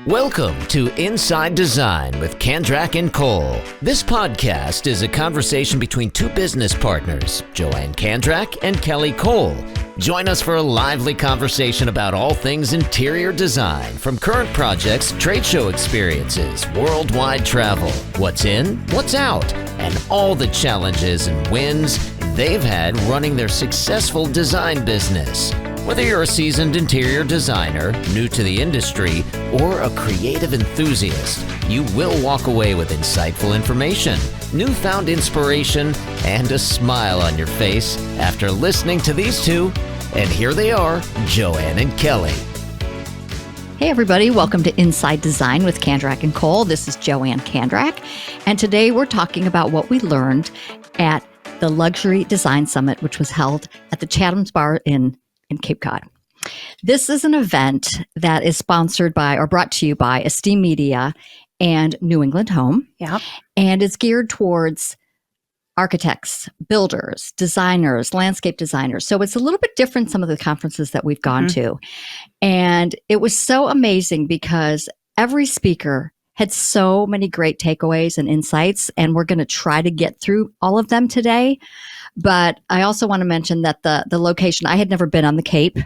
Welcome to Inside Design with Kandrak and Cole. This podcast is a conversation between two business partners, Joanne Kandrak and Kelly Cole. Join us for a lively conversation about all things interior design, from current projects, trade show experiences, worldwide travel, what's in, what's out, and all the challenges and wins they've had running their successful design business. Whether you're a seasoned interior designer, new to the industry, or a creative enthusiast, you will walk away with insightful information, newfound inspiration, and a smile on your face after listening to these two. And here they are, Joanne and Kelly. Hey everybody, welcome to Inside Design with Kandrak and Cole. This is Joanne Kandrak, and today we're talking about what we learned at the Luxury Design Summit, which was held at the Chatham Bars Inn in Cape Cod. This is an event that is sponsored by or brought to you by Esteem Media and New England Home. Yep. And it's geared towards architects, builders, designers, landscape designers. So it's a little bit different some of the conferences that we've gone to. And it was so amazing because every speaker had so many great takeaways and insights, and we're going to try to get through all of them today. But I also want to mention that the location, I had never been on the Cape,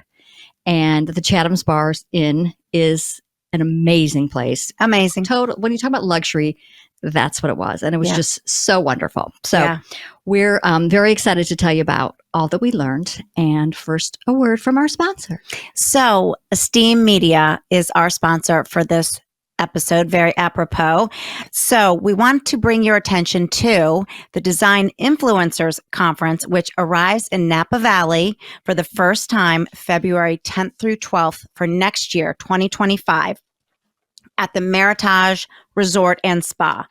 and the Chatham Bars Inn is an amazing place. Amazing. Total. When you talk about luxury, that's what it was. And it was just so wonderful. So we're very excited to tell you about all that we learned. And first, a word from our sponsor. So Esteem Media is our sponsor for this episode, very apropos. So we want to bring your attention to the Design Influencers Conference, which arrives in Napa Valley for the first time, February 10th through 12th for next year, 2025, at the Meritage Resort and Spa.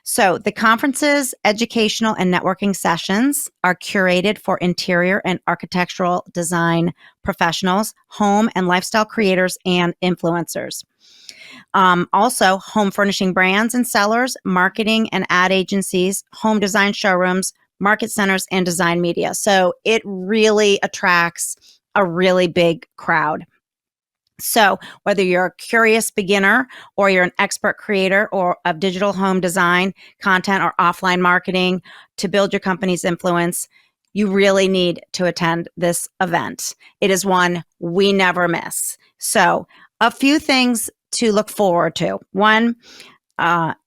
So the conference's educational and networking sessions are curated for interior and architectural design professionals, home and lifestyle creators, and influencers. Also, home furnishing brands and sellers, marketing and ad agencies, home design showrooms, market centers, and design media. So it really attracts a really big crowd. So whether you're a curious beginner or you're an expert creator or of digital home design, content, or offline marketing to build your company's influence, you really need to attend this event. It is one we never miss. So a few things to look forward to. One,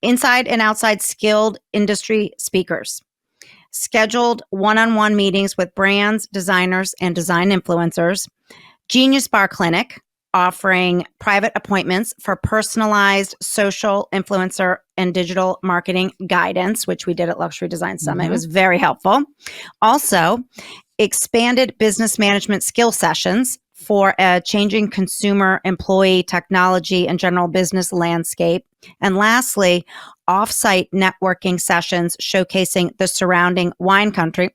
inside and outside skilled industry speakers, scheduled one-on-one meetings with brands, designers, and design influencers, Genius Bar Clinic, offering private appointments for personalized social influencer and digital marketing guidance, which we did at Luxury Design Summit. It was very helpful. Also, expanded business management skill sessions for a changing consumer, employee, technology, and general business landscape. And lastly, off-site networking sessions showcasing the surrounding wine country,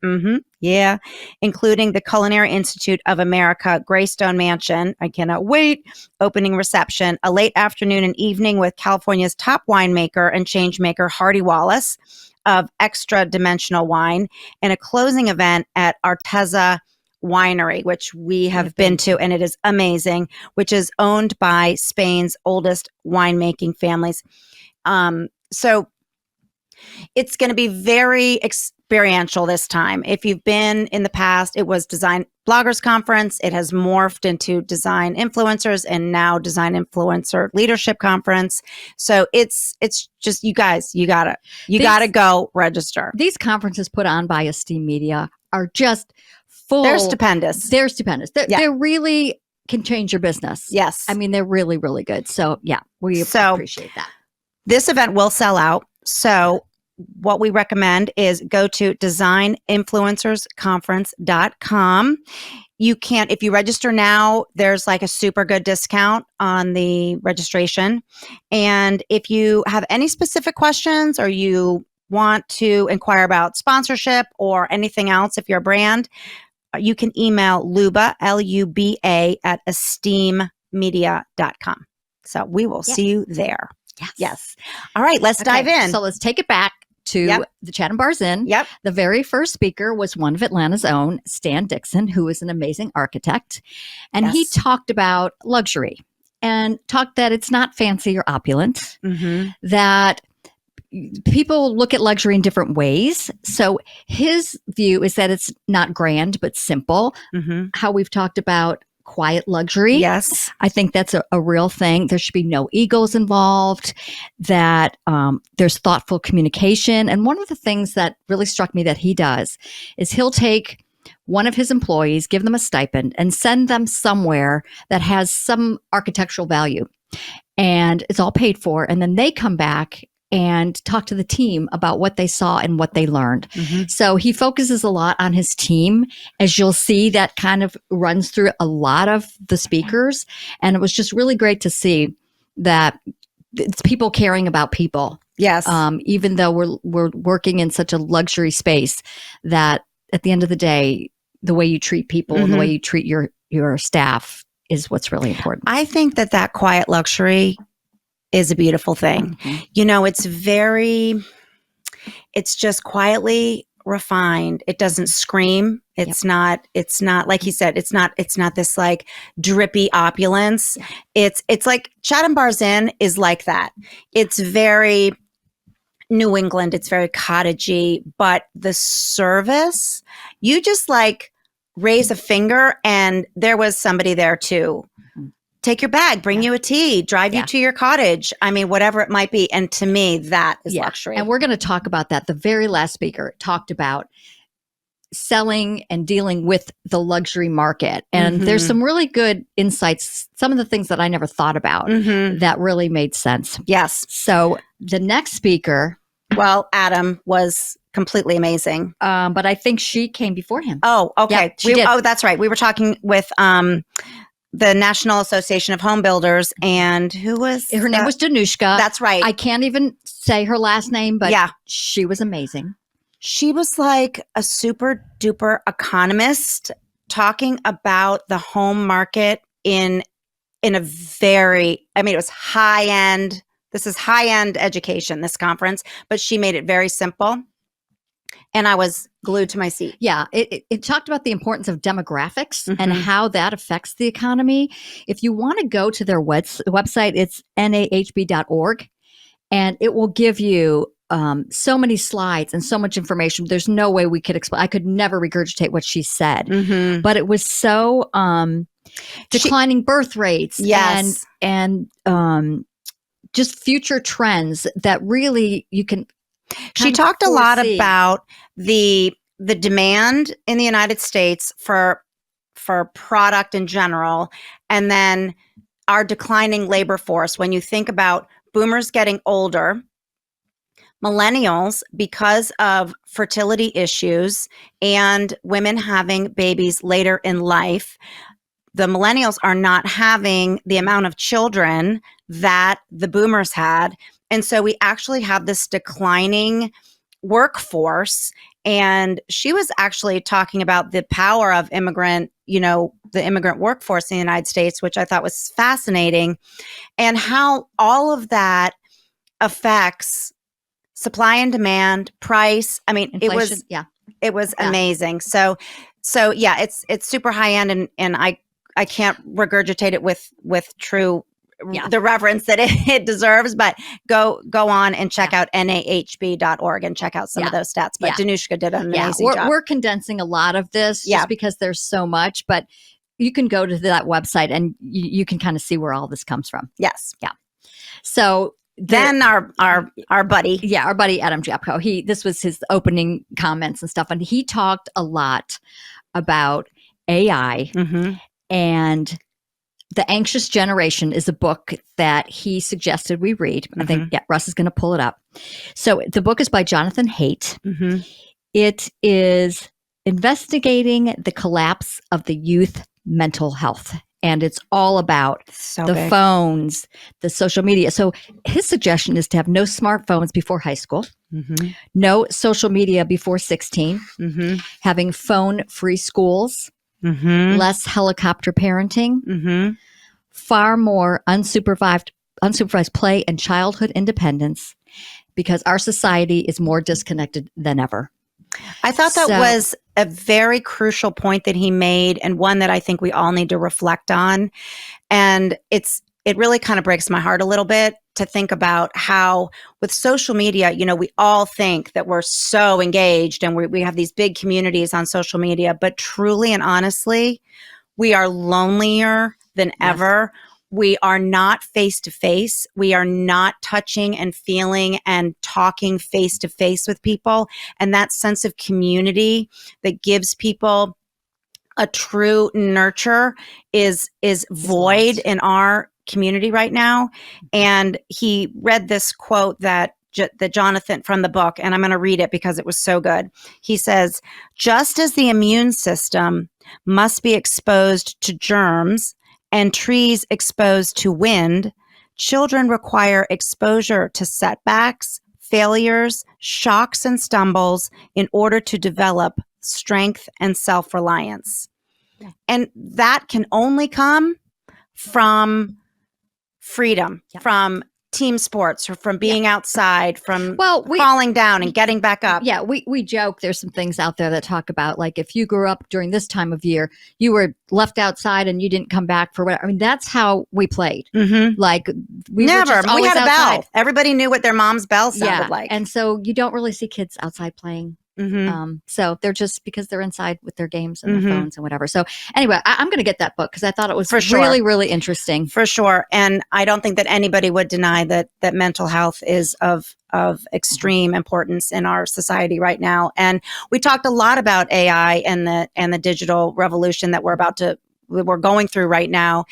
including the Culinary Institute of America, Greystone Mansion, I cannot wait, opening reception, a late afternoon and evening with California's top winemaker and changemaker, Hardy Wallace, of Extra Dimensional Wine, and a closing event at Arteza Winery, which we have been to, and it is amazing, which is owned by Spain's oldest winemaking families. So it's going to be very experiential this time. If you've been in the past, it was Design Bloggers Conference. It has morphed into Design Influencers and now Design Influencer Leadership Conference. So it's just, you guys, you gotta go register. These conferences put on by Esteem Media are just full. They're stupendous. They really can change your business. Yes. I mean, they're really, really good. So yeah, we appreciate that. This event will sell out. So what we recommend is go to designinfluencersconference.com. You can, if you register now, there's like a super good discount on the registration. And if you have any specific questions or you want to inquire about sponsorship or anything else, if you're a brand, you can email Luba, L-U-B-A, at esteemmedia.com. So we will see you there. Yes. All right, let's dive in. So let's take it back to the Chatham Bars Inn. Yep. The very first speaker was one of Atlanta's own, Stan Dixon, who is an amazing architect. And he talked about luxury and talked that it's not fancy or opulent, Mm-hmm. that people look at luxury in different ways. So his view is that it's not grand, but simple. Mm-hmm. How we've talked about quiet luxury. Yes. I think that's a real thing. There should be no egos involved, that there's thoughtful communication. And one of the things that really struck me that he does is he'll take one of his employees, give them a stipend, and send them somewhere that has some architectural value. And it's all paid for. And then they come back and talk to the team about what they saw and what they learned. Mm-hmm. So he focuses a lot on his team. As you'll see, that kind of runs through a lot of the speakers. And it was just really great to see that it's people caring about people. Yes. Even though we're working in such a luxury space, that at the end of the day, the way you treat people and the way you treat your staff is what's really important. I think that quiet luxury is a beautiful thing. Mm-hmm. It's just quietly refined. It doesn't scream. It's not like he said, it's not this like drippy opulence. It's like Chatham Bars Inn is like that. It's very New England. It's very cottagey, but the service, you just like raise a finger and there was somebody there to take your bag, bring you a tea, drive you to your cottage. I mean, whatever it might be. And to me, that is luxury. And we're going to talk about that. The very last speaker talked about selling and dealing with the luxury market. And there's some really good insights, some of the things that I never thought about that really made sense. Yes. So the next speaker. Well, Adam was completely amazing. But I think she came before him. Oh, okay. Yeah, she did. Oh, that's right. We were talking with the National Association of Home Builders, and who was her name was Danushka. That's right. I can't even say her last name, but she was amazing. She was like a super duper economist talking about the home market in a very, I mean, it was high end. This is high end education, this conference, but she made it very simple. And I was glued to my seat. Yeah, it talked about the importance of demographics and how that affects the economy. If you want to go to their website, it's nahb.org, and it will give you so many slides and so much information. There's no way we could explain. I could never regurgitate what she said, but it was so declining birth rates and just future trends that really you can. She talked a lot about the demand in the United States for product in general, and then our declining labor force. When you think about boomers getting older, millennials, because of fertility issues and women having babies later in life, the millennials are not having the amount of children that the boomers had. And so we actually have this declining workforce. And she was actually talking about the power of the immigrant workforce in the United States, which I thought was fascinating, and how all of that affects supply and demand, price. I mean, inflation, it was amazing. So yeah, it's super high end, and I can't regurgitate it with true the reverence that it deserves, but go on and check out nahb.org and check out some of those stats. But Danushka did an amazing job. We're condensing a lot of this just because there's so much, but you can go to that website and you can kind of see where all this comes from. Yes. Yeah. So then our buddy. Yeah, our buddy Adam Japko, this was his opening comments and stuff, and he talked a lot about AI and The Anxious Generation is a book that he suggested we read. I think, Russ is going to pull it up. So the book is by Jonathan Haidt. It is investigating the collapse of the youth mental health. And it's all about the phones, the social media. So his suggestion is to have no smartphones before high school, no social media before 16, having phone-free schools, less helicopter parenting, far more unsupervised play and childhood independence, because our society is more disconnected than ever. I thought that was a very crucial point that he made, and one that I think we all need to reflect on. And it's it really kind of breaks my heart a little bit to think about how with social media, we all think that we're so engaged and we have these big communities on social media, but truly and honestly, we are lonelier than ever. We are not face to face. We are not touching and feeling and talking face to face with people. And that sense of community that gives people a true nurture is void in our community right now. And he read this quote that Jonathan from the book, and I'm going to read it because it was so good. He says, just as the immune system must be exposed to germs and trees exposed to wind, children require exposure to setbacks, failures, shocks, and stumbles in order to develop strength and self-reliance. Yeah. And that can only come from freedom, from team sports, or from being outside, from falling down and getting back up. Yeah, we joke there's some things out there that talk about, like, if you grew up during this time of year, you were left outside and you didn't come back for whatever. I mean, that's how we played. Mm-hmm. Like, we never. were just always we had a outside. bell. Everybody knew what their mom's bell sounded like. And so you don't really see kids outside playing. Mm-hmm. So they're just, because they're inside with their games and their phones and whatever. So anyway, I'm going to get that book because I thought it was really, really interesting. For sure. And I don't think that anybody would deny that mental health is of extreme importance in our society right now. And we talked a lot about AI and the digital revolution that we're going through right now.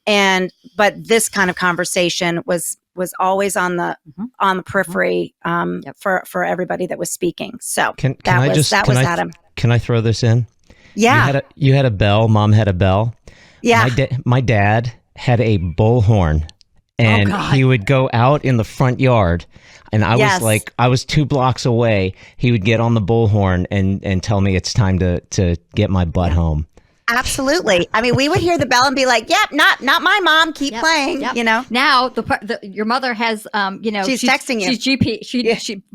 But this kind of conversation was always on the periphery for everybody that was speaking. So that was Adam. Can I throw this in? Yeah. You had a bell. Mom had a bell. Yeah. My dad had a bullhorn, and he would go out in the front yard, and I was 2 blocks away. He would get on the bullhorn and tell me it's time to get my butt home. Absolutely. I mean, we would hear the bell and be like, "Yep, not my mom. Keep playing." Yep. Now your mother has, she's texting you. She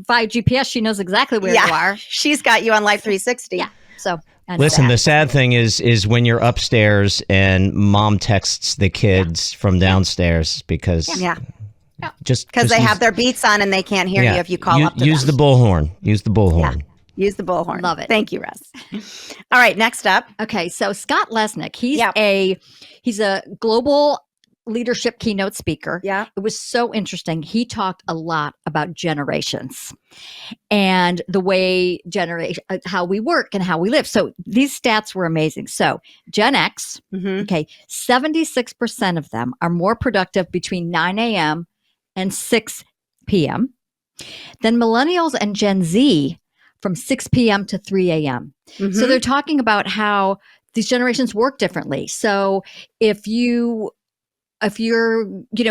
by GPS, she knows exactly where you are. She's got you on Life 360. Yeah. So listen, the sad thing is when you're upstairs and mom texts the kids from downstairs because just because they have their beats on and they can't hear you if you call up to use them. the bullhorn. Use the bullhorn. Yeah. Use the bullhorn. Love it. Thank you, Russ. All right, next up. Okay, so Scott Lesnick, he's a global leadership keynote speaker. Yeah. It was so interesting. He talked a lot about generations and the way how we work and how we live. So these stats were amazing. So Gen X, 76% of them are more productive between 9 a.m. and 6 p.m. Then millennials and Gen Z from 6 p.m. to 3 a.m. Mm-hmm. So they're talking about how these generations work differently. So if you're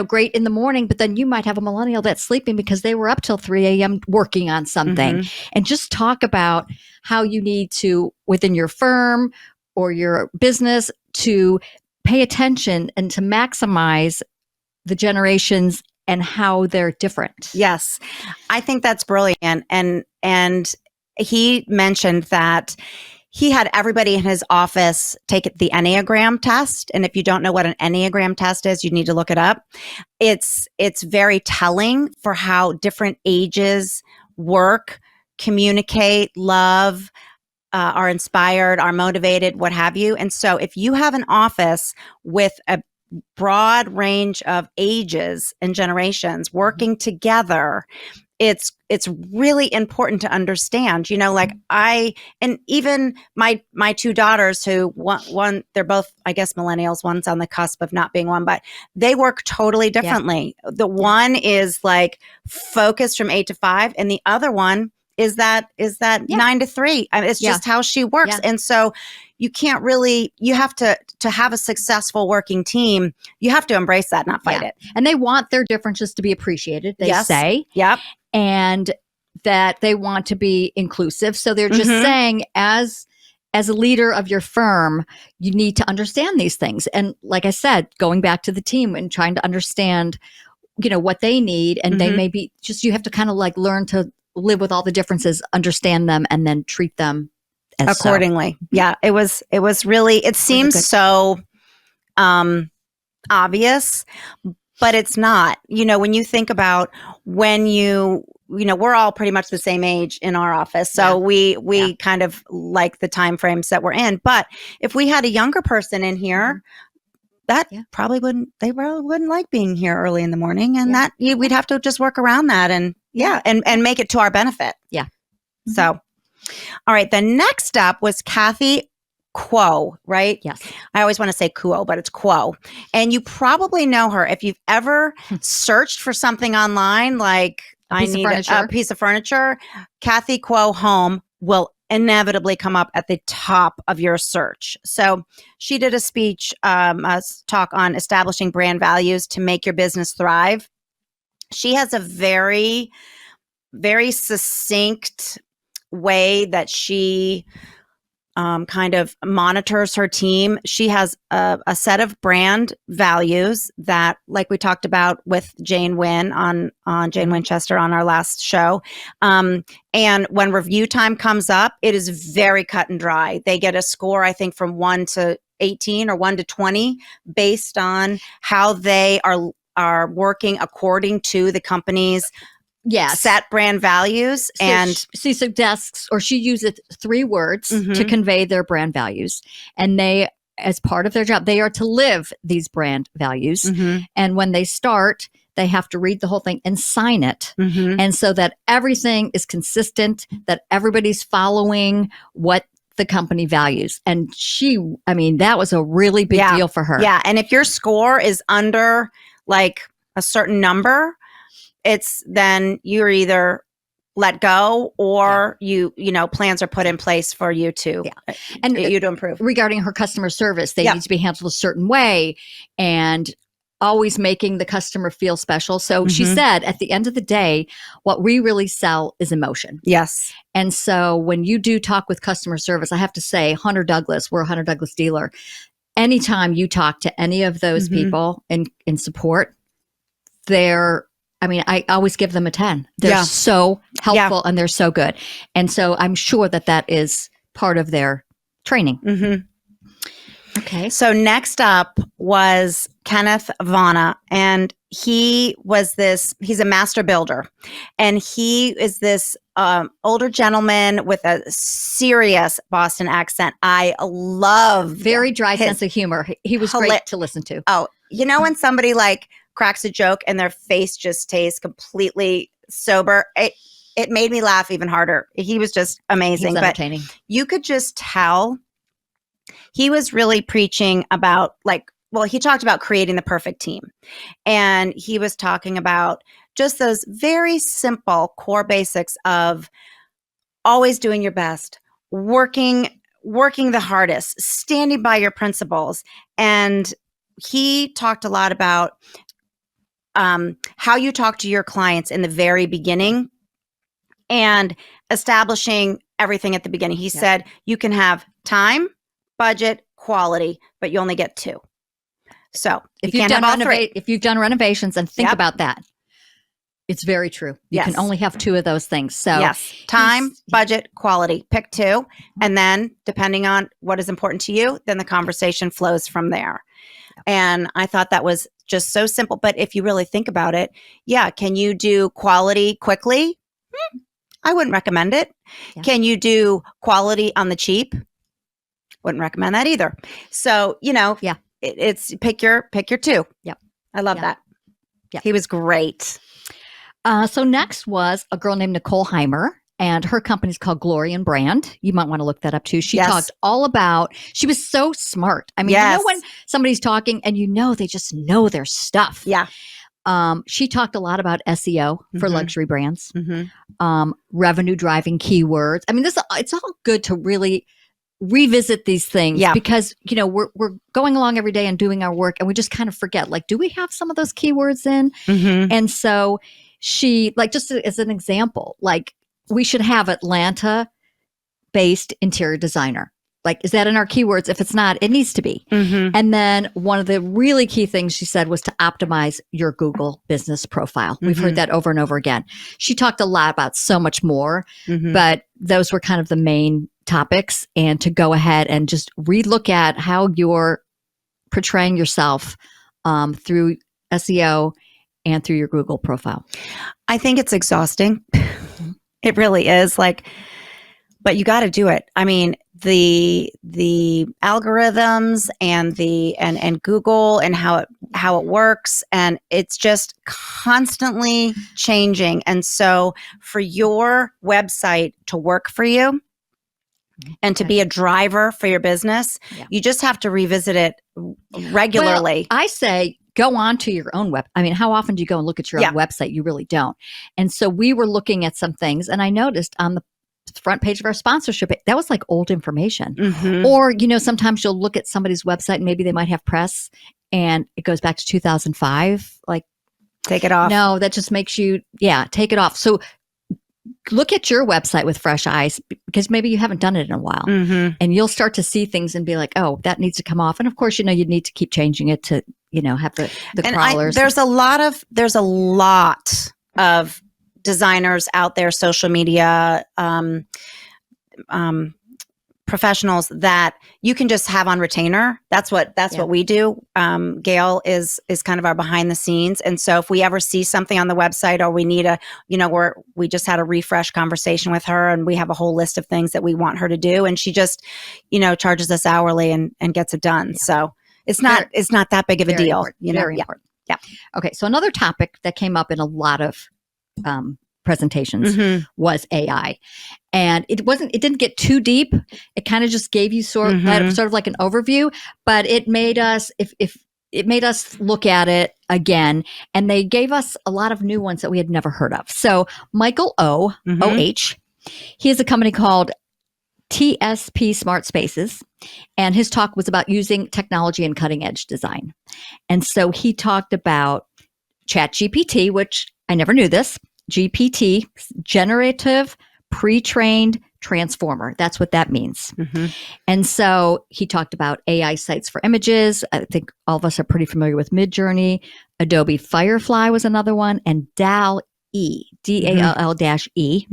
great in the morning, but then you might have a millennial that's sleeping because they were up till 3 a.m. working on something. And just talk about how you need to, within your firm or your business, to pay attention and to maximize the generations and how they're different. Yes. I think that's brilliant. And he mentioned that he had everybody in his office take the Enneagram test. And if you don't know what an Enneagram test is, you need to look it up. It's very telling for how different ages work, communicate, love, are inspired, are motivated, what have you. And so if you have an office with a broad range of ages and generations working together, it's really important to understand, and even my 2 daughters who one, they're both, I guess, millennials, one's on the cusp of not being one, but they work totally differently. Yeah. The one is like focused from 8 to 5 and the other one is that 9 to 3. I mean, it's just how she works. Yeah. And so you can't really, you have to have a successful working team, you have to embrace that, not fight it. And they want their differences to be appreciated, they say. Yep. And that they want to be inclusive. So they're just saying, as a leader of your firm, you need to understand these things. And like I said, going back to the team and trying to understand, what they need. And they may be just, you have to kind of like learn to live with all the differences, understand them, and then treat them accordingly. So. Yeah, it was really, it seems so obvious, but it's not. When you think about we're all pretty much the same age in our office. So we kind of like the time frames that we're in. But if we had a younger person in here, they probably wouldn't like being here early in the morning, and we'd have to just work around that and make it to our benefit. Yeah. So, all right. The next up was Kathy Quo, right? Yes. I always want to say Quo, but it's Quo. And you probably know her if you've ever searched for something online, like I need a piece of furniture. Kathy Quo Home will inevitably come up at the top of your search. So she did a speech, a talk on establishing brand values to make your business thrive. She has a very, very succinct way that she kind of monitors her team. She has a set of brand values that, like we talked about with Jane Wynn on Jane Winchester on our last show. And when review time comes up, it is very cut and dry. They get a score, I think, from 1 to 18 or 1 to 20 based on how they are working according to the company's set brand values. And she suggests, or she uses 3 words to convey their brand values. And they, as part of their job, they are to live these brand values. And when they start, they have to read the whole thing and sign it. And so that everything is consistent, that everybody's following what the company values. And that was a really big deal for her. Yeah. And if your score is under like a certain number, then you're either let go or plans are put in place for you to you to improve. Regarding her customer service, they need to be handled a certain way and always making the customer feel special. So she said, at the end of the day, what we really sell is emotion. Yes. And so when you do talk with customer service, I have to say, Hunter Douglas, we're a Hunter Douglas dealer. Anytime you talk to any of those people in support, I always give them a 10. They're so helpful and they're so good. And so I'm sure that is part of their training. Okay. So next up was Kenneth Vana, and he's a master builder, and he is this older gentleman with a serious Boston accent. I love very dry sense of humor. He was great to listen to. Oh, when somebody like cracks a joke and their face just stays completely sober, it made me laugh even harder. He was just amazing. He was entertaining. But you could just tell he was really preaching about he talked about creating the perfect team. And he was talking about just those very simple core basics of always doing your best, working the hardest, standing by your principles. And he talked a lot about how you talk to your clients in the very beginning and establishing everything at the beginning. He said you can have time, budget, quality, but you only get 2. So if you've done renovations, and think about that, it's very true. You can only have 2 of those things. So time, budget, quality, pick 2. And then depending on what is important to you, then the conversation flows from there. And I thought that was just so simple. But if you really think about it, can you do quality quickly? I wouldn't recommend it. Yeah. Can you do quality on the cheap? Wouldn't recommend that either. So, it's pick your 2. Yep. I love that. Yeah. He was great. So next was a girl named Nicole Heimer, and her company's called Glory and Brand. You might want to look that up too. She talked all about, she was so smart. I mean, when somebody's talking and they just know their stuff. Yeah. She talked a lot about SEO for luxury brands, revenue driving keywords. I mean, it's all good to really revisit these things because, we're going along every day and doing our work and we just kind of forget, do we have some of those keywords in? And so she, just as an example, we should have Atlanta-based interior designer. Is that in our keywords? If it's not, it needs to be. And then one of the really key things she said was to optimize your Google business profile. We've heard that over and over again. She talked a lot about so much more, but those were kind of the main topics. And to go ahead and just relook at how you're portraying yourself through SEO and through your Google profile? I think it's exhausting. It really is, like, but you got to do it. I mean, the algorithms and and Google and how it works, and it's just constantly changing. And so for your website to work for you and to be a driver for your business, you just have to revisit it regularly. Well, I say go on to your own web. I mean, how often do you go and look at your own website? You really don't. And so we were looking at some things, and I noticed on the front page of our sponsorship, that was like old information. Or, sometimes you'll look at somebody's website and maybe they might have press and it goes back to 2005. Like, take it off. No, that just makes you, take it off. So look at your website with fresh eyes, because maybe you haven't done it in a while, and you'll start to see things and be like, oh, that needs to come off. And of course, you need to keep changing it to, have the crawlers. There's a lot of designers out there, social media professionals that you can just have on retainer. That's what we do. Gail is kind of our behind the scenes. And so if we ever see something on the website, or we need we just had a refresh conversation with her, and we have a whole list of things that we want her to do. And she just, charges us hourly and gets it done. Yeah. So it's not that big of a deal. Important. Very important. Yeah. Okay. So another topic that came up in a lot of presentations was AI, and it didn't get too deep. It kind of just gave you sort of like an overview, but it made us it made us look at it again, and they gave us a lot of new ones that we had never heard of. So Michael O.H., he has a company called TSP Smart Spaces, and his talk was about using technology and cutting edge design. And so he talked about ChatGPT, which I never knew this. GPT, generative pre-trained transformer. That's what that means. And so he talked about AI sites for images. I think all of us are pretty familiar with Midjourney. Adobe Firefly was another one, and DALL-E, DALL-E.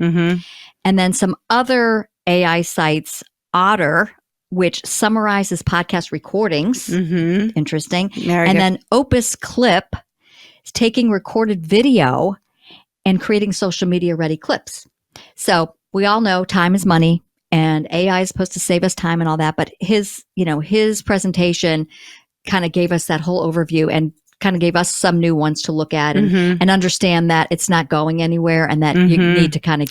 And then some other AI sites, Otter, which summarizes podcast recordings. Interesting. And then Opus Clip is taking recorded video and creating social media ready clips. So we all know time is money, and AI is supposed to save us time and all that. But his presentation kind of gave us that whole overview and kind of gave us some new ones to look at and understand that it's not going anywhere, and that you need to kind of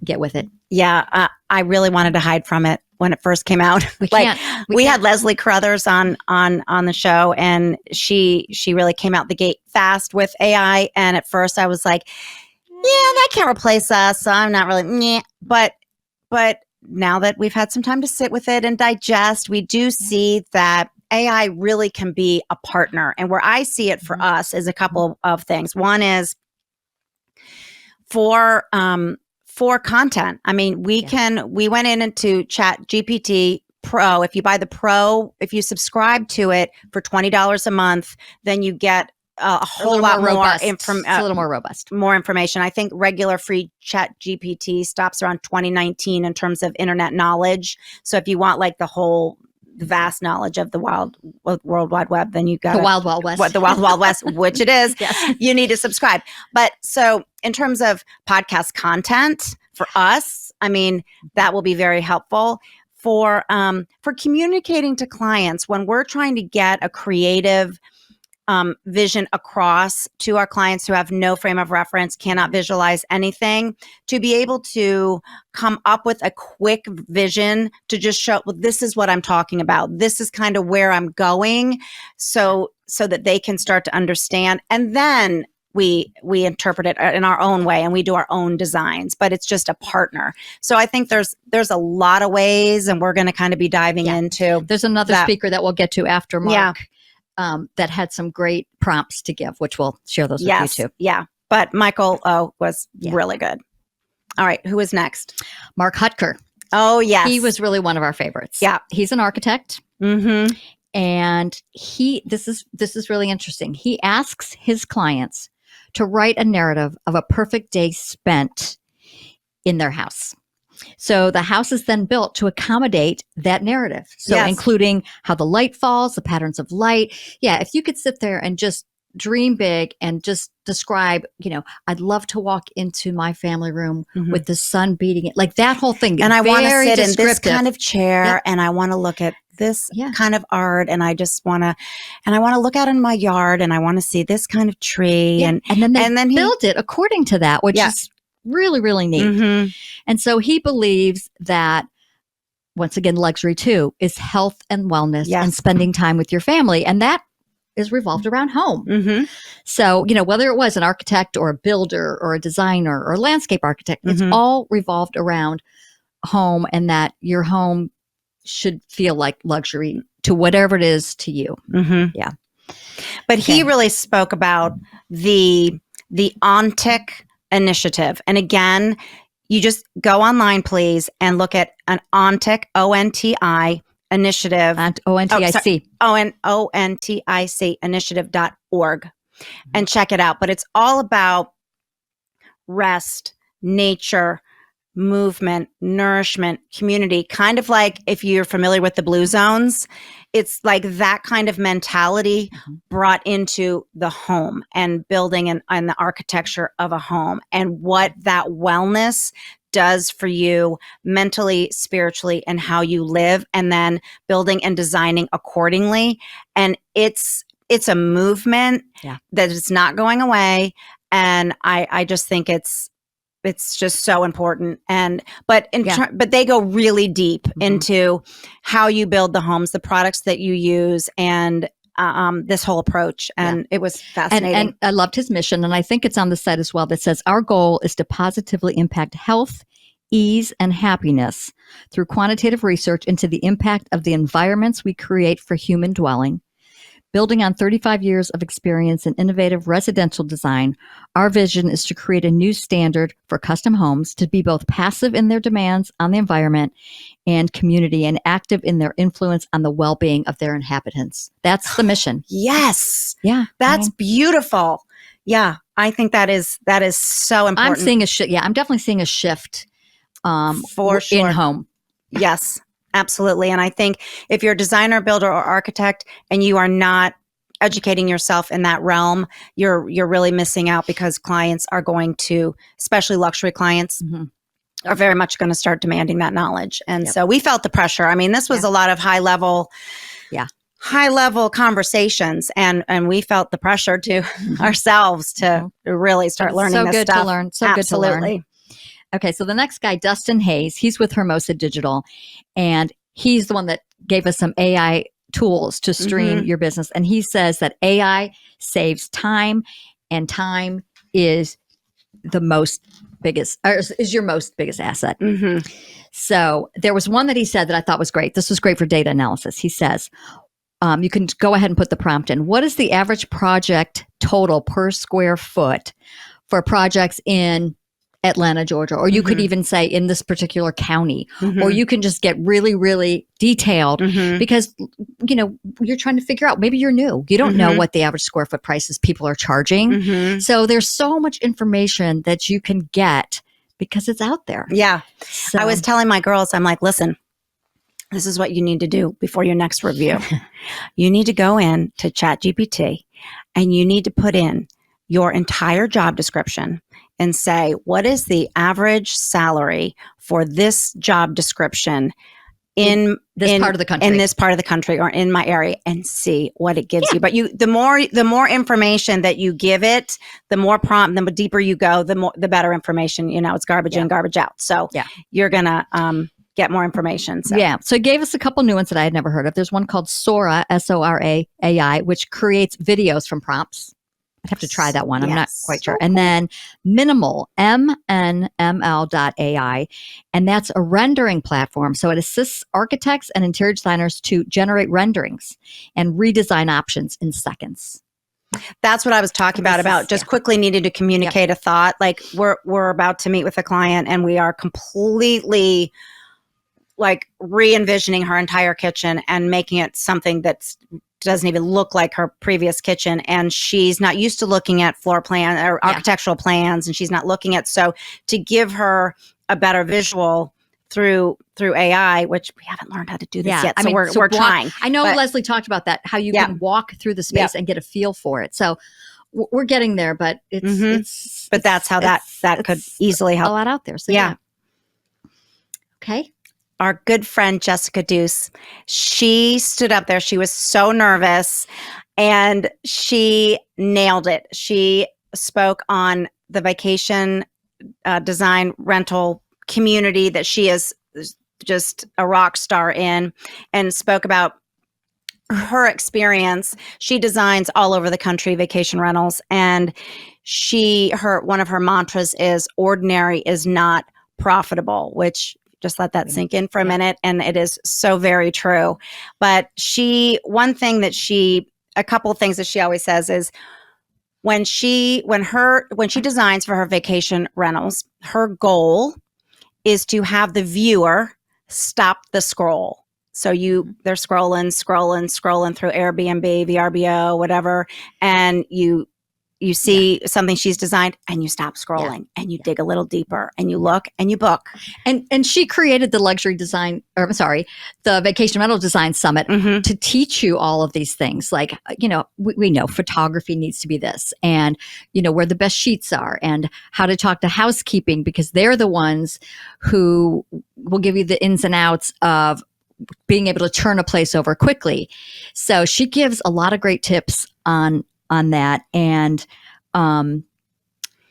get with it. Yeah. I really wanted to hide from it when it first came out. We had Leslie Carruthers on the show, and she really came out the gate fast with AI. And at first I was like, yeah, that can't replace us. So I'm not really, but now that we've had some time to sit with it and digest, we do see that AI really can be a partner. And where I see it for us is a couple of things. One is for content. I mean, we went into ChatGPT Pro. If you buy the Pro, if you subscribe to it for $20 a month, then you get a whole lot more it's a little more robust. More information. I think regular free ChatGPT stops around 2019 in terms of internet knowledge. So if you want like the vast knowledge of the World Wide Web, then you got the Wild Wild West. The Wild Wild West, which it is. You need to subscribe. But so in terms of podcast content for us, I mean, that will be very helpful for communicating to clients when we're trying to get a creative vision across to our clients who have no frame of reference, cannot visualize anything, to be able to come up with a quick vision to just show, well, this is what I'm talking about. This is kind of where I'm going, so that they can start to understand. And then we interpret it in our own way, and we do our own designs, but it's just a partner. So I think there's a lot of ways, and we're going to kind of be diving into. There's another speaker that we'll get to after Mark. That had some great prompts to give, which we'll share those with you too. Yeah. But Michael O was really good. All right. Who is next? Mark Hutker. Oh, yes. He was really one of our favorites. Yeah. He's an architect. And this is really interesting. He asks his clients to write a narrative of a perfect day spent in their house. So the house is then built to accommodate that narrative. So including how the light falls, the patterns of light. Yeah, if you could sit there and just dream big and just describe, I'd love to walk into my family room with the sun beating it, like that whole thing. And I want to sit in this kind of chair and I want to look at this kind of art and I want to look out in my yard and I want to see this kind of tree. And then he built it according to that, which is really, really neat. And so he believes that, once again, luxury too is health and wellness and spending time with your family. And that is revolved around home. So, whether it was an architect or a builder or a designer or a landscape architect, it's all revolved around home, and that your home should feel like luxury to whatever it is to you. Yeah. But he really spoke about the ONTIC initiative. And again, you just go online, please, and look at an ONTIC, ONTI initiative. ONTIC. ONTIC initiative.org and check it out. But it's all about rest, nature, movement, nourishment, community, kind of like if you're familiar with the Blue Zones, it's like that kind of mentality brought into the home and building and the architecture of a home and what that wellness does for you mentally, spiritually, and how you live, and then building and designing accordingly. And it's a movement that is not going away. And I just think it's just so important. But they go really deep into how you build the homes, the products that you use, and this whole approach. And it was fascinating. And I loved his mission. And I think it's on the site as well that says, our goal is to positively impact health, ease, and happiness through quantitative research into the impact of the environments we create for human dwelling. Building on 35 years of experience in innovative residential design, our vision is to create a new standard for custom homes to be both passive in their demands on the environment and community, and active in their influence on the well-being of their inhabitants. That's the mission. Yes. Yeah. That's beautiful. Yeah. I think that is so important. I'm seeing a shift. Yeah. I'm definitely seeing a shift for sure. in home. Yes. Absolutely. And I think if you're a designer, builder, or architect and you are not educating yourself in that realm, you're really missing out, because clients are going to, especially luxury clients, are very much going to start demanding that knowledge. And so we felt the pressure. I mean, this was a lot of high level conversations, and we felt the pressure to ourselves to really start learning this stuff. So good to learn. So good to learn. Okay, so the next guy, Dustin Hayes, he's with Hermosa Digital, and he's the one that gave us some AI tools to stream your business. And he says that AI saves time, and time is your most biggest asset. So there was one that he said that I thought was great. This was great for data analysis. He says, you can go ahead and put the prompt in. What is the average project total per square foot for projects in Atlanta, Georgia? Or you could even say in this particular county, or you can just get really, really detailed because, you're trying to figure out, maybe you're new. You don't know what the average square foot prices people are charging. So there's so much information that you can get because it's out there. Yeah. So, I was telling my girls, I'm like, listen, this is what you need to do before your next review. You need to go in to ChatGPT and you need to put in your entire job description and say, what is the average salary for this job description in this part of the country or in my area, and see what it gives you. But the more information that you give it, the more prompt, the deeper you go, the better information. It's garbage in, garbage out. So you're gonna get more information. So. Yeah. So it gave us a couple new ones that I had never heard of. There's one called Sora, Sora AI, which creates videos from prompts. I'd have to try that one. I'm not quite sure. And then Minimal, MNML.ai, and that's a rendering platform. So it assists architects and interior designers to generate renderings and redesign options in seconds. That's what I was talking about just quickly needed to communicate a thought. Like we're about to meet with a client and we are completely like re-envisioning her entire kitchen and making it something that's doesn't even look like her previous kitchen, and she's not used to looking at floor plan or architectural plans, and she's not looking at, so to give her a better visual through AI, which we haven't learned how to do this yet. So we're trying. I know Leslie talked about that, how you can walk through the space and get a feel for it. So we're getting there, but but that's how that could easily help. A lot out there. So yeah. Okay. Our good friend, Jessica Deuce, she stood up there. She was so nervous and she nailed it. She spoke on the vacation design rental community that she is just a rock star in, and spoke about her experience. She designs all over the country vacation rentals, and one of her mantras is ordinary is not profitable, which just let that sink in for a minute. And it is so very true. But a couple of things that she always says is when she designs for her vacation rentals, her goal is to have the viewer stop the scroll. So they're scrolling through Airbnb, VRBO, whatever, and you see something she's designed and you stop scrolling and you dig a little deeper and you look and you book. And she created the Vacation Rental Design Summit to teach you all of these things. Like, we know photography needs to be this, and, where the best sheets are, and how to talk to housekeeping, because they're the ones who will give you the ins and outs of being able to turn a place over quickly. So she gives a lot of great tips on that. And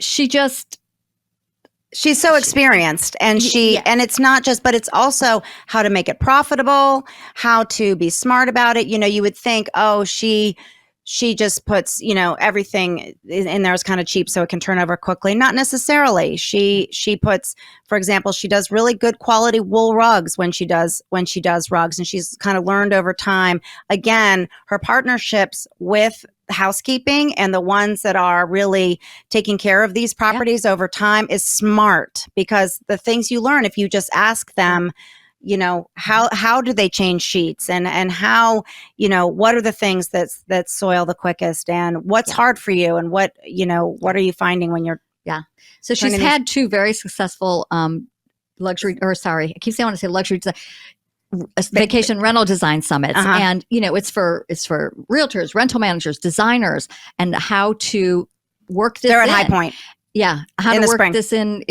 she's so experienced, and and it's not just, but it's also how to make it profitable, how to be smart about it. You would think, oh, she just puts, everything in there is kind of cheap so it can turn over quickly. Not necessarily. She puts, for example, she does really good quality wool rugs when she does rugs, and she's kind of learned over time. Again, her partnerships with housekeeping and the ones that are really taking care of these properties over time is smart, because the things you learn if you just ask them, how do they change sheets, and how, what are the things that soil the quickest, and what's hard for you, and what are you finding when you're So she's had two very successful luxury, or sorry, I keep saying I want to say luxury design, vacation rental design summits. And it's for realtors, rental managers, designers, and how to work this. They're at High Point. Yeah, how to work this in,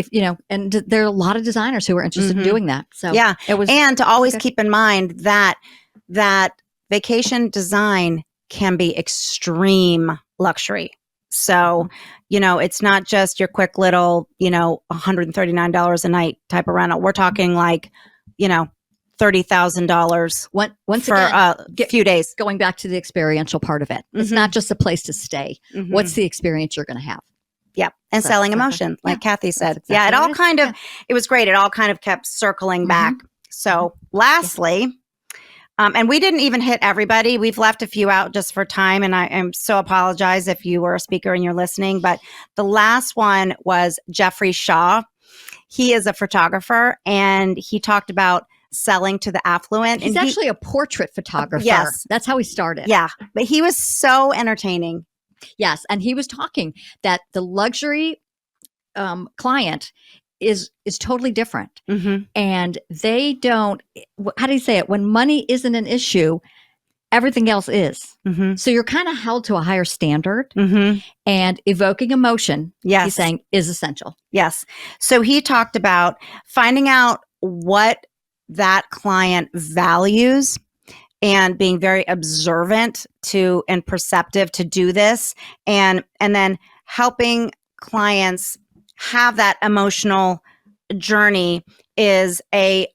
and there are a lot of designers who are interested in doing that. So it was, and to always keep in mind that vacation design can be extreme luxury. So, it's not just your quick little, $139 a night type of rental. We're talking like, $30,000 once for again, a few days. Going back to the experiential part of it. It's not just a place to stay. What's the experience you're going to have? Yeah. And selling emotion, like Kathy said. It all kind of, it was great. It all kind of kept circling back. So lastly, and we didn't even hit everybody. We've left a few out just for time. And I am so apologize if you were a speaker and you're listening. But the last one was Jeffrey Shaw. He is a photographer, and he talked about selling to the affluent. He's actually a portrait photographer. Yes. That's how he started. Yeah. But he was so entertaining. Yes. And he was talking that the luxury client is totally different. And they don't, how do you say it? When money isn't an issue, everything else is. So you're kind of held to a higher standard, and evoking emotion, he's saying, is essential. Yes. So he talked about finding out what that client values and being very observant to and perceptive to do this, and then helping clients have that emotional journey is a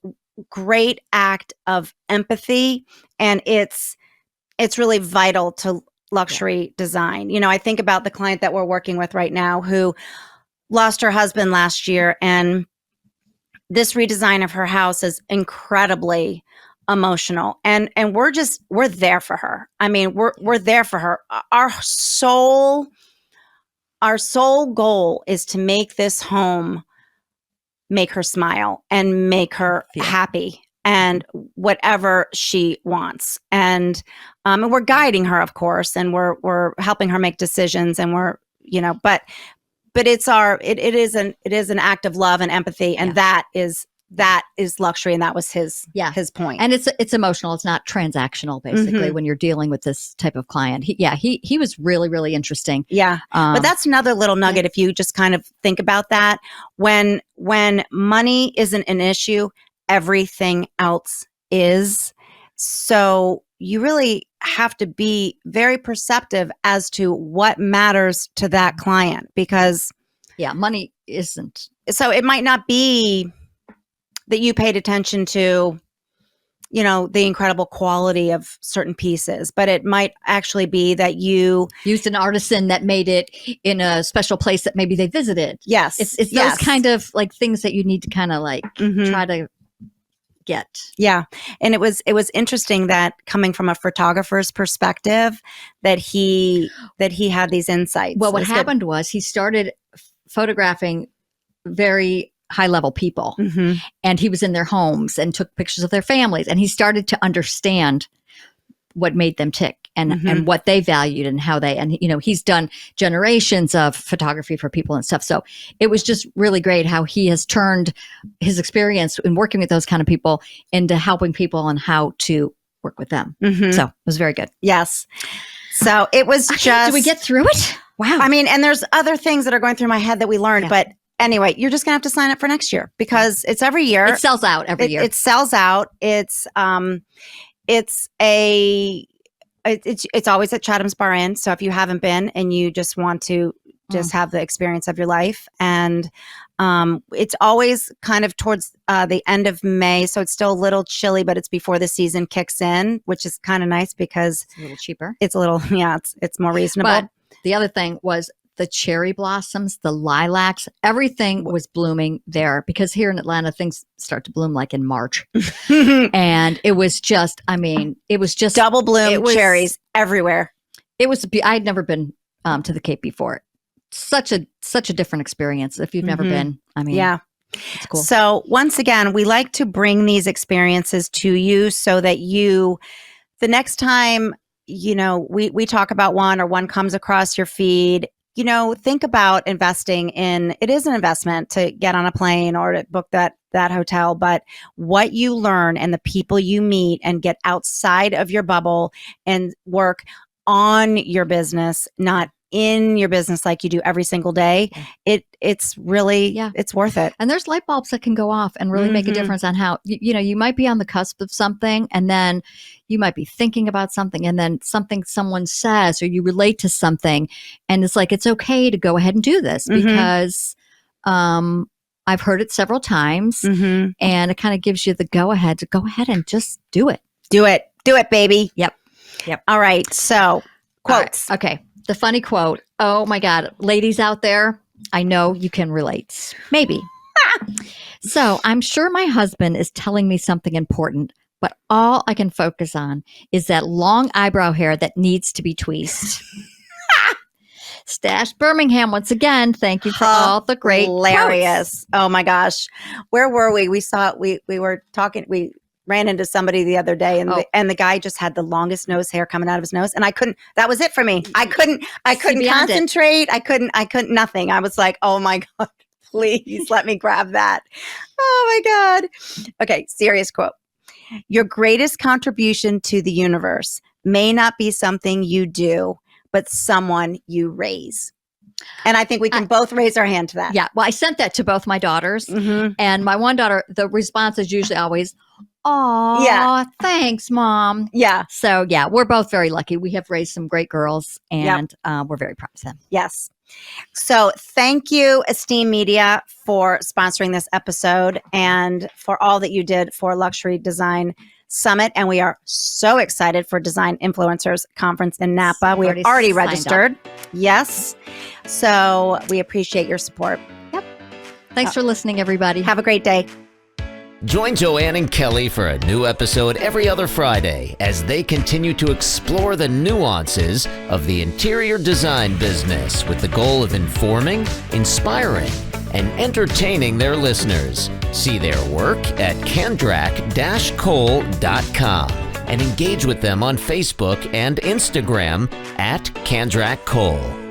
great act of empathy, and it's really vital to luxury design. I think about the client that we're working with right now who lost her husband last year, and this redesign of her house is incredibly emotional, and we're there for her. I mean, we're there for her. Our sole goal is to make this home, make her smile and make her happy, and whatever she wants. And we're guiding her, of course, and we're helping her make decisions, and we're, but it is an act of love and empathy, and that is that is luxury, and that was his point. And it's emotional. It's not transactional, basically, when you're dealing with this type of client. He was really, really interesting. Yeah. But that's another little nugget. If you just kind of think about that, when money isn't an issue, everything else is. So you really have to be very perceptive as to what matters to that client, because money isn't. So it might not be that you paid attention to, the incredible quality of certain pieces, but it might actually be that you used an artisan that made it in a special place that maybe they visited. Yes. It's those kind of like things that you need to kind of like try to get. Yeah. And it was interesting that coming from a photographer's perspective that he had these insights. Well, what happened was he started photographing very high level people, and he was in their homes and took pictures of their families, and he started to understand what made them tick and what they valued and how they, and he's done generations of photography for people and stuff. So it was just really great how he has turned his experience in working with those kind of people into helping people on how to work with them. So it was very good. Yes. So it was just, did we get through it? Wow. I mean, and there's other things that are going through my head that we learned, but anyway, you're just gonna have to sign up for next year because it's every year. It sells out every year. It sells out. It's always at Chatham's Bar Inn. So if you haven't been and you just want to just have the experience of your life, and it's always kind of towards the end of May, so it's still a little chilly, but it's before the season kicks in, which is kind of nice because it's a little cheaper. It's a little it's more reasonable. But the other thing was the cherry blossoms, the lilacs, everything was blooming there because here in Atlanta, things start to bloom like in March. And it was just, it was just double bloom cherries everywhere. I had never been to the Cape before. Such a different experience. If you've never been, it's cool. So once again, we like to bring these experiences to you so that the next time, we talk about one or one comes across your feed, think about investing in, it is an investment to get on a plane or to book that hotel, but what you learn and the people you meet and get outside of your bubble and work on your business, not in your business like you do every single day, it's really, it's worth it. And there's light bulbs that can go off and really make a difference on how, you might be on the cusp of something and then you might be thinking about something and then someone says, or you relate to something and it's like, it's okay to go ahead and do this because I've heard it several times and it kind of gives you the go ahead to go ahead and just do it. Do it, baby. Yep. All right. So quotes. Right. Okay. The funny quote. Oh my God. Ladies out there, I know you can relate. Maybe. So I'm sure my husband is telling me something important, but all I can focus on is that long eyebrow hair that needs to be tweezed. Stash Birmingham once again. Thank you for all the great hilarious. Quotes. Oh my gosh. Where were we? We were talking, we ran into somebody the other day and the guy just had the longest nose hair coming out of his nose. And that was it for me. I couldn't concentrate. I couldn't nothing. I was like, oh my God, please let me grab that. Oh my God. Okay. Serious quote. Your greatest contribution to the universe may not be something you do, but someone you raise. And I think we can both raise our hand to that. Yeah. Well, I sent that to both my daughters and my one daughter, the response is usually always, "Oh, thanks, Mom." Yeah. So yeah, we're both very lucky. We have raised some great girls and we're very proud of them. Yes. So thank you, Esteem Media, for sponsoring this episode and for all that you did for Luxury Design Summit. And we are so excited for Design Influencers Conference in Napa. We have already registered. Yes. So we appreciate your support. Yep. Thanks for listening, everybody. Have a great day. Join Joanne and Kelly for a new episode every other Friday as they continue to explore the nuances of the interior design business with the goal of informing, inspiring, and entertaining their listeners. See their work at Kandrak-Cole.com and engage with them on Facebook and Instagram at Kandrak Cole.